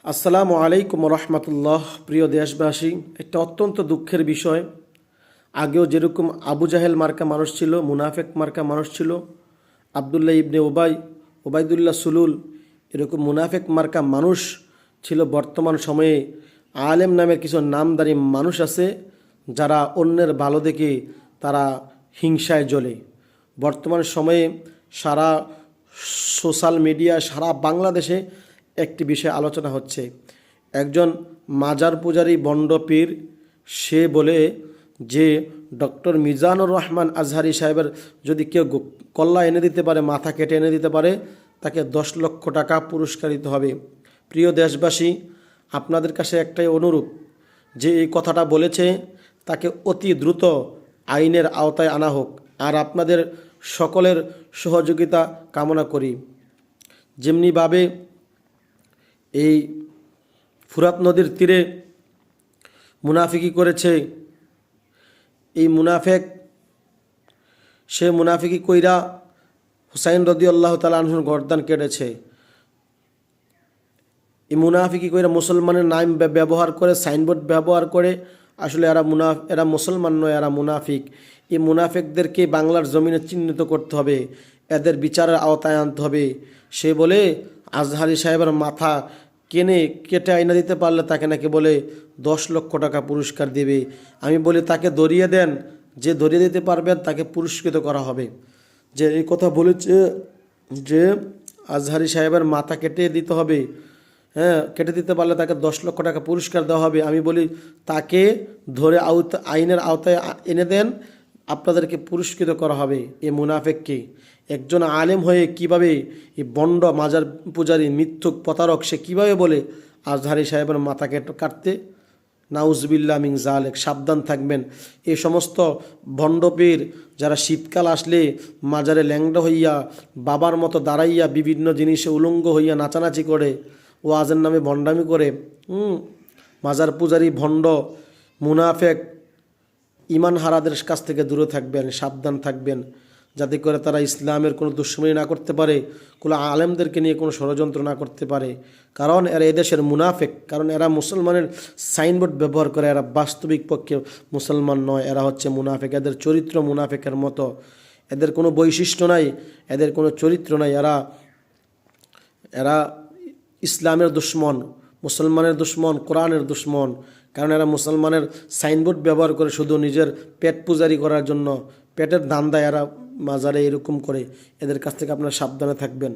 আসসালামু আলাইকুম রহমতুল্লাহ। প্রিয় দেশবাসী, একটা অত্যন্ত দুঃখের বিষয়। আগেও যেরকম আবু জাহেল মার্কা মানুষ ছিল, মুনাফেক মার্কা মানুষ ছিল, আবদুল্লাহ ইবনে ওবায়দুল্লাহ সুলুল, এরকম মুনাফেক মার্কা মানুষ ছিল। বর্তমান সময়ে আলেম নামের কিছু নামদারি মানুষ আছে, যারা অন্যের ভালো দেখে তারা হিংসায় জ্বলে। বর্তমান সময়ে সারা সোশ্যাল মিডিয়া, সারা বাংলাদেশে একটি বিষয় আলোচনা হচ্ছে। একজন মাজার পূজারী বন্ড পীর, সে বলে যে ডক্টর মিজানুর রহমান আজহারি সাহেবের যদি কেউ কল্লা এনে দিতে পারে, মাথা কেটে এনে দিতে পারে, তাকে 10 লক্ষ টাকা পুরস্কার দিতে হবে। প্রিয় দেশবাসী, আপনাদের কাছে একটাই অনুরোধ, যে এই কথাটা বলেছে তাকে অতি দ্রুত আইনের আওতায় আনা হোক। আর আপনাদের সকলের সহযোগিতা কামনা করি। যেমনিভাবে এই ফুরাত নদীর তীরে মুনাফিকি করেছে, এই মুনাফেক, সে মুনাফিকি কইরা হুসাইন রাদিয়াল্লাহু তাআলা আনহুর গর্দান কেটেছে। এই মুনাফিকি কইরা মুসলমানের নাম ব্যবহার করে, সাইনবোর্ড ব্যবহার করে, আসলে এরা মুসলমান নয়, এরা মুনাফিক। এই মুনাফিকদেরকে বাংলার জমিনে চিহ্নিত করতে হবে, এদের বিচারের আওতায় আনতে হবে। সে বলে আজহারি সাহেবের মাথা কেটে আইনা দিতে পারলে তাকে নাকি বলে 10 লক্ষ টাকা পুরস্কার দেবে। আমি বলি তাকে ধরিয়ে দেন, যে ধরিয়ে দিতে পারবেন তাকে পুরস্কৃত করা হবে। যে এই কথা বলেছে যে আজহারি সাহেবের মাথা কেটে দিতে হবে, কেটে দিতে পারলে তাকে 10 লক্ষ টাকা পুরস্কার দেওয়া হবে। আমি বলি তাকে ধরে আইনের আওতায় এনে দেন, আপনাদেরকে পুরস্কৃত করা হবে। এ মুনাফেককে, একজন আলেম হয়ে কিভাবে এই বন্ড মাজার পূজারী মিথ্যুক প্রতারক, সে কিভাবে বলে আজহারি সাহেবের মাথা কাটতে? নাউজবিল্লাহ মিন জালেক। সাবধান থাকবেন। এই সমস্ত ভণ্ডপীর যারা শীতকাল আসলে মাজারে ল্যাংড়া হইয়া, বাবার মতো দাঁড়াইয়া, বিভিন্ন জিনিসে উলঙ্গ হইয়া নাচানাচি করে, ওয়াজের নামে ভণ্ডামি করে, মাজার পূজারী ভণ্ড মুনাফেক ইমান হারাদের কাছ থেকে দূরে থাকবেন, সাবধান থাকবেন, যাতে করে তারা ইসলামের কোনো দুশ্মনী না করতে পারে, কোনো আলেমদেরকে নিয়ে কোনো ষড়যন্ত্র না করতে পারে। কারণ এরা এদেশের মুনাফেক, কারণ এরা মুসলমানের সাইনবোর্ড ব্যবহার করে, এরা বাস্তবিক পক্ষে মুসলমান নয়, এরা হচ্ছে মুনাফেক। এদের চরিত্র মুনাফেকের মতো, এদের কোনো বৈশিষ্ট্য নাই, এদের কোনো চরিত্র নাই। এরা ইসলামের দুশ্মন, মুসলমানের দুশ্মন, কোরআনের দুশ্মন। কারণ এরা মুসলমানের সাইনবোর্ড ব্যবহার করে শুধু নিজের পেট পূজারি করার জন্য, পেটের ধান্দায় এরা মাজারে এরকম করে। এদের কাছ থেকে আপনারা সাবধানে থাকবেন।